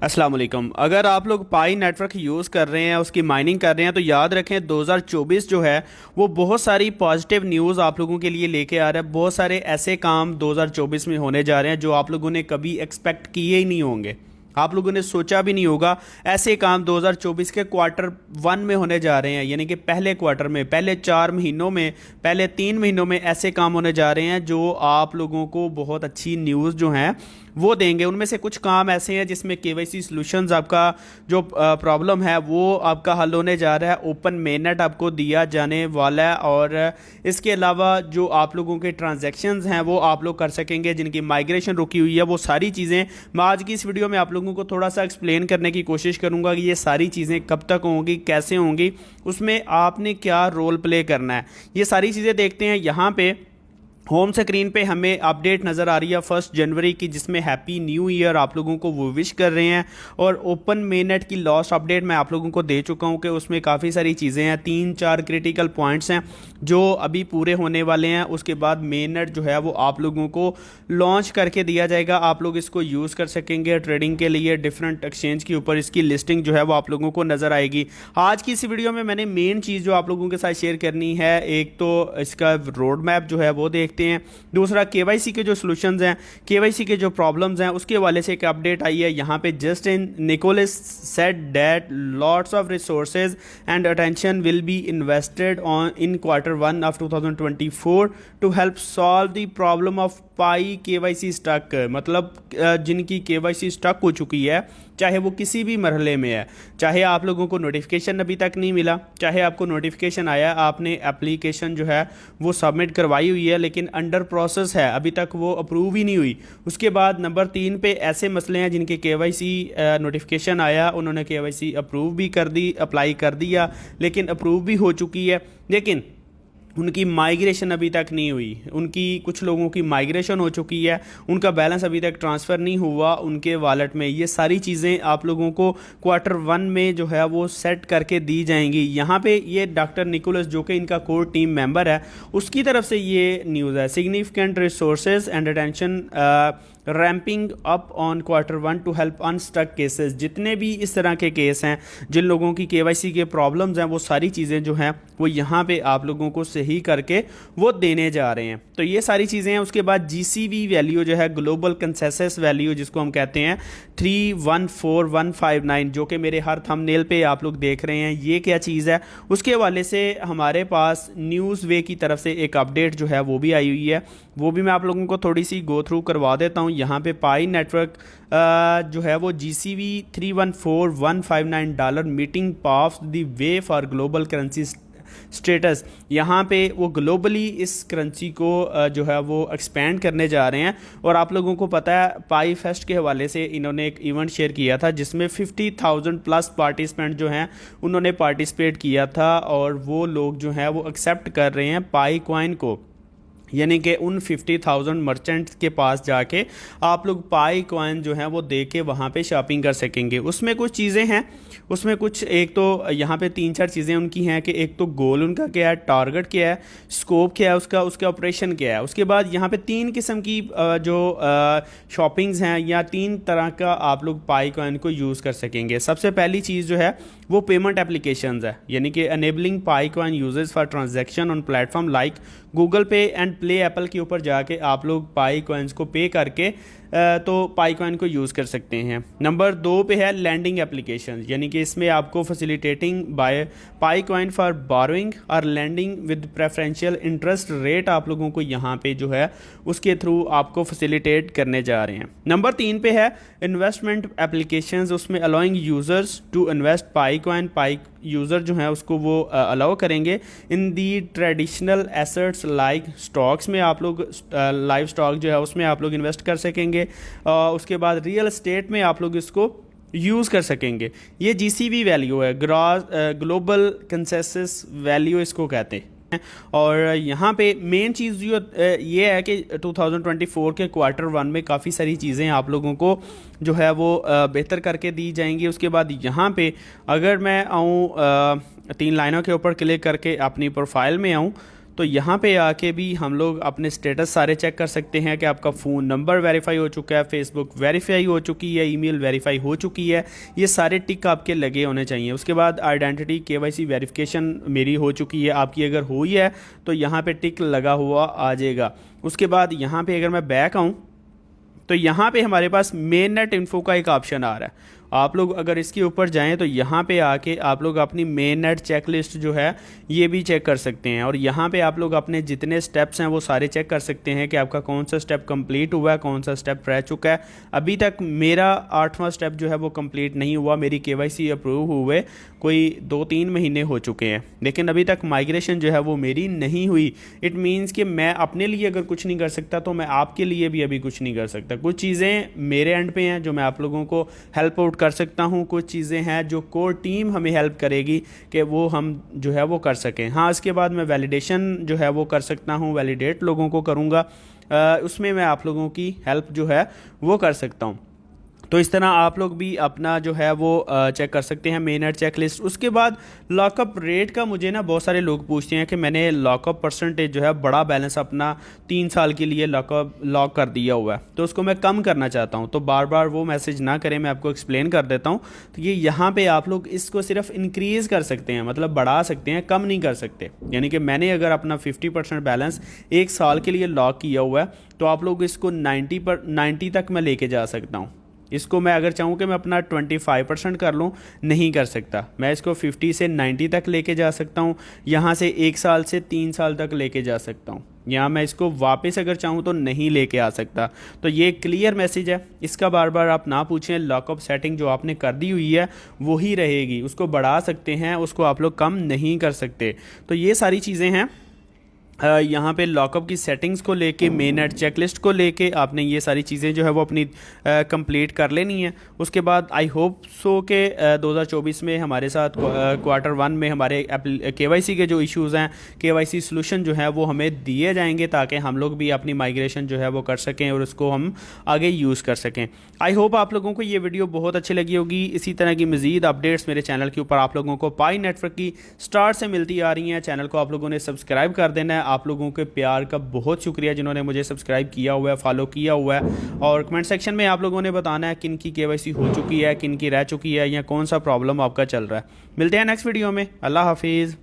अस्सलाम वालेकुम। अगर आप लोग पाई नेटवर्क यूज़ कर रहे हैं, उसकी माइनिंग कर रहे हैं, तो याद रखें 2024 जो है वो बहुत सारी पॉजिटिव न्यूज़ आप लोगों के लिए लेके आ रहा है। बहुत सारे ऐसे काम 2024 में होने जा रहे हैं जो आप लोगों ने कभी एक्सपेक्ट किए ही नहीं होंगे, आप लोगों ने सोचा भी नहीं होगा। ऐसे काम 2024 के क्वार्टर वन में होने जा रहे हैं, यानी कि पहले क्वार्टर में, पहले 4 महीनों में, पहले 3 महीनों में ऐसे काम होने जा रहे हैं जो आप लोगों को बहुत अच्छी न्यूज़ जो हैं वो देंगे। उनमें से कुछ काम ऐसे हैं जिसमें केवाईसी सॉल्यूशंस, आपका जो प्रॉब्लम है वो आपका हल होने जा रहा है। ओपन मेननेट आपको दिया जाने वाला है, और इसके अलावा जो आप लोगों के ट्रांजैक्शंस हैं वो आप लोग कर सकेंगे, जिनकी माइग्रेशन रुकी हुई है। वो सारी चीज़ें मैं आज की इस वीडियो में आप लोगों को थोड़ा सा एक्सप्लेन करने की कोशिश करूंगा कि ये सारी चीज़ें कब तक होंगी, कैसे होंगी, उसमें आपने क्या रोल प्ले करना है। ये सारी चीज़ें देखते हैं। यहाँ पे होम स्क्रीन पे हमें अपडेट नज़र आ रही है 1 जनवरी की, जिसमें हैप्पी न्यू ईयर आप लोगों को वो विश कर रहे हैं। और ओपन मेननेट की लॉस्ट अपडेट मैं आप लोगों को दे चुका हूं कि उसमें काफ़ी सारी चीज़ें हैं, 3-4 क्रिटिकल पॉइंट्स हैं जो अभी पूरे होने वाले हैं। उसके बाद मेननेट जो है वो आप लोगों को लॉन्च करके दिया जाएगा, आप लोग इसको यूज़ कर सकेंगे ट्रेडिंग के लिए। डिफरेंट एक्सचेंज के ऊपर इसकी लिस्टिंग जो है वो आप लोगों को नज़र आएगी। आज की इस वीडियो में मैंने मेन चीज़ जो आप लोगों के साथ शेयर करनी है, एक तो इसका रोड मैप जो है वो देखते हैं, दूसरा केवाईसी के जो सॉल्यूशंस हैं, केवाईसी के जो प्रॉब्लम्स हैं, उसके वाले से एक अपडेट आई है। यहाँ पे Justin Nicholas said that lots of resources and attention will be invested on in quarter one of 2024 to help solve the problem of Pi KYC stuck. मतलब जिनकी केवाईसी स्टक हो चुकी है, चाहे वो किसी भी मरहले में है, चाहे आप लोगों को नोटिफिकेशन अभी तक नहीं मिला, चाहे आपको नोटिफिकेशन आया, आपने एप्लीकेशन जो है वो सबमिट करवाई हुई है लेकिन अंडर प्रोसेस है, अभी तक वो अप्रूव ही नहीं हुई। उसके बाद नंबर 3 पे ऐसे मसले हैं जिनके केवाईसी नोटिफिकेशन आया, उन्होंने केवाईसी अप्रूव भी कर दी, अप्लाई कर दिया, लेकिन अप्रूव भी हो चुकी है, लेकिन उनकी माइग्रेशन अभी तक नहीं हुई। उनकी कुछ लोगों की माइग्रेशन हो चुकी है, उनका बैलेंस अभी तक ट्रांसफ़र नहीं हुआ उनके वॉलेट में। ये सारी चीज़ें आप लोगों को क्वार्टर वन में जो है वो सेट करके दी जाएंगी। यहाँ पे ये डॉक्टर निकोलस जो कि इनका कोर टीम मेंबर है, उसकी तरफ से ये न्यूज़ है। Significant resources and attention ramping up on quarter one to help unstuck cases. जितने भी इस तरह के केस हैं, जिन लोगों की केवाईसी के प्रॉब्लम्स हैं, वो सारी चीज़ें जो हैं वो यहाँ पे आप लोगों को सही करके वो देने जा रहे हैं। तो ये सारी चीज़ें हैं। उसके बाद जीसीवी वैल्यू जो है, ग्लोबल कंसेंसस वैल्यू जिसको हम कहते हैं 314159, जो कि मेरे हर थंबनेल पे आप लोग देख रहे हैं, ये क्या चीज़ है। उसके हवाले से हमारे पास न्यूज़ वे की तरफ से एक अपडेट जो है वो भी आई हुई है, वो भी मैं आप लोगों को थोड़ी सी गो थ्रू करवा देता हूँ। यहाँ पे पाई नेटवर्क जो है वो GCV 314159 meeting paves the way for global currency status. यहाँ पे वो ग्लोबली इस करेंसी को जो है वो एक्सपेंड करने जा रहे हैं। और आप लोगों को पता है पाई फेस्ट के हवाले से इन्होंने एक इवेंट शेयर किया था जिसमें 50,000 प्लस पार्टिसिपेंट जो हैं उन्होंने पार्टिसिपेट किया था, और वो लोग जो हैं वो एक्सेप्ट कर रहे हैं पाई कॉइन को, यानी कि उन 50,000 मर्चेंट्स के पास जाके आप लोग पाई कॉइन जो है वो दे के वहाँ पे शॉपिंग कर सकेंगे। उसमें कुछ चीज़ें हैं, उसमें कुछ, एक तो यहाँ पे 3-4 चीज़ें उनकी हैं कि एक तो गोल उनका क्या है, टारगेट क्या है, स्कोप क्या है उसका, उसका ऑपरेशन क्या है। उसके बाद यहाँ पे 3 किस्म की जो शॉपिंग्स हैं, या 3 तरह का आप लोग पाई कॉइन को यूज़ कर सकेंगे। सबसे पहली चीज़ जो है वो पेमेंट एप्लीकेशंस है, यानी कि enabling pi coin users for transaction on platform like Google पे एंड प्ले एप्पल के ऊपर जाके आप लोग पाई कॉइन्स को पे करके तो पाई कॉइन को यूज़ कर सकते हैं। नंबर 2 पे है लैंडिंग एप्लीकेशन, यानी कि इसमें आपको facilitating by Pi coin for borrowing और lending with preferential interest rate आप लोगों को यहाँ पे जो है उसके थ्रू आपको फैसिलिटेट करने जा रहे हैं। नंबर 3 पे है इन्वेस्टमेंट एप्लीकेशंस, उसमें allowing users to invest Pi coin. Pi user जो है उसको वो अलाउ करेंगे in the traditional assets like stocks में, आप लोग लाइव स्टॉक जो है उसमें आप लोग इन्वेस्ट कर सकेंगे। उसके बाद रियल एस्टेट में आप लोग इसको यूज़ कर सकेंगे। ये जीसीवी वैल्यू है, ग्रॉस ग्लोबल कंसेंसस वैल्यू इसको कहते हैं। और यहाँ पे मेन चीज़ जो ये है कि 2024 के क्वार्टर वन में काफ़ी सारी चीज़ें आप लोगों को जो है वो बेहतर करके दी जाएंगी। उसके बाद यहाँ पे अगर मैं आऊँ 3 लाइनों के ऊपर क्लिक करके अपनी प्रोफाइल में आऊँ, तो यहाँ पे आके भी हम लोग अपने स्टेटस सारे चेक कर सकते हैं कि आपका फ़ोन नंबर वेरीफाई हो चुका है, फेसबुक वेरीफाई हो चुकी है, ईमेल वेरीफाई हो चुकी है, ये सारे टिक आपके लगे होने चाहिए। उसके बाद आइडेंटिटी केवाईसी वेरिफिकेशन मेरी हो चुकी है, आपकी अगर हुई है तो यहाँ पे टिक लगा हुआ आ जाएगा। उसके बाद यहाँ पे अगर मैं बैक आऊँ तो यहाँ पे हमारे पास मेन नेट इन्फो का एक ऑप्शन आ रहा है। आप लोग अगर इसके ऊपर जाएं तो यहाँ पे आके आप लोग अपनी मेन नेट चेकलिस्ट जो है ये भी चेक कर सकते हैं, और यहाँ पे आप लोग अपने जितने स्टेप्स हैं वो सारे चेक कर सकते हैं कि आपका कौन सा स्टेप कंप्लीट हुआ है, कौन सा स्टेप रह चुका है। अभी तक मेरा 8वां स्टेप जो है वो कंप्लीट नहीं हुआ, मेरी केवाईसी अप्रूव हुए कोई 2-3 महीने हो चुके हैं, लेकिन अभी तक माइग्रेशन जो है वो मेरी नहीं हुई। इट मीन्स कि मैं अपने लिए अगर कुछ नहीं कर सकता तो मैं आपके लिए भी अभी कुछ नहीं कर सकता। कुछ चीज़ें मेरे एंड पे हैं जो मैं आप लोगों को हेल्प आउट कर सकता हूं, कुछ चीज़ें हैं जो कोर टीम हमें हेल्प करेगी कि वो हम जो है वो कर सकें। हाँ, इसके बाद मैं वैलिडेशन जो है वो कर सकता हूं, वैलिडेट लोगों को करूँगा, उसमें मैं आप लोगों की हेल्प जो है वो कर सकता हूँ। तो इस तरह आप लोग भी अपना जो है वो चेक कर सकते हैं मेन नेट चेक लिस्ट। उसके बाद लॉकअप रेट का मुझे ना बहुत सारे लोग पूछते हैं कि मैंने लॉकअप परसेंटेज जो है बड़ा बैलेंस अपना 3 साल के लिए लॉक कर दिया हुआ है, तो उसको मैं कम करना चाहता हूं। तो बार बार वो मैसेज ना करें, मैं आपको एक्सप्लेन कर देता हूं। तो ये यहाँ पे आप लोग इसको सिर्फ इंक्रीज़ कर सकते हैं, मतलब बढ़ा सकते हैं, कम नहीं कर सकते। यानी कि मैंने अगर अपना 50% बैलेंस 1 साल के लिए लॉक किया हुआ है तो आप लोग इसको 90 तक मैं लेके जा सकता हूँ। इसको मैं अगर चाहूँ कि मैं अपना 25% कर लूँ, नहीं कर सकता। मैं इसको 50 से 90 तक लेके जा सकता हूँ, यहाँ से 1 साल से 3 साल तक लेके जा सकता हूँ। यहाँ मैं इसको वापस अगर चाहूँ तो नहीं लेके आ सकता। तो ये क्लियर मैसेज है, इसका बार बार आप ना पूछें। लॉकअप सेटिंग जो आपने कर दी हुई है वही रहेगी, उसको बढ़ा सकते हैं, उसको आप लोग कम नहीं कर सकते। तो ये सारी चीज़ें हैं यहाँ पे लॉकअप की सेटिंग्स को लेके, मेन नेट चेकलिस्ट को लेके आपने ये सारी चीज़ें जो है वो अपनी कंप्लीट कर लेनी है। उसके बाद आई होप सो के 2024 में हमारे साथ Q1 में हमारे केवाईसी के जो इश्यूज़ हैं, केवाईसी सोल्यूशन जो है वो हमें दिए जाएंगे ताकि हम लोग भी अपनी माइग्रेशन जो है वो कर सकें और उसको हम आगे यूज़ कर सकें। आई होप आप लोगों को ये वीडियो बहुत अच्छी लगी होगी। इसी तरह की मज़ीद अपडेट्स मेरे चैनल के ऊपर आप लोगों को पाई नेटवर्क की स्टार्ट से मिलती आ रही हैं। चैनल को आप लोगों ने सब्सक्राइब कर देना है। आप लोगों के प्यार का बहुत शुक्रिया जिन्होंने मुझे सब्सक्राइब किया हुआ है, फॉलो किया हुआ है। और कमेंट सेक्शन में आप लोगों ने बताना है किन की केवाईसी हो चुकी है, किन की रह चुकी है, या कौन सा प्रॉब्लम आपका चल रहा है। मिलते हैं नेक्स्ट वीडियो में। अल्लाह हाफिज़।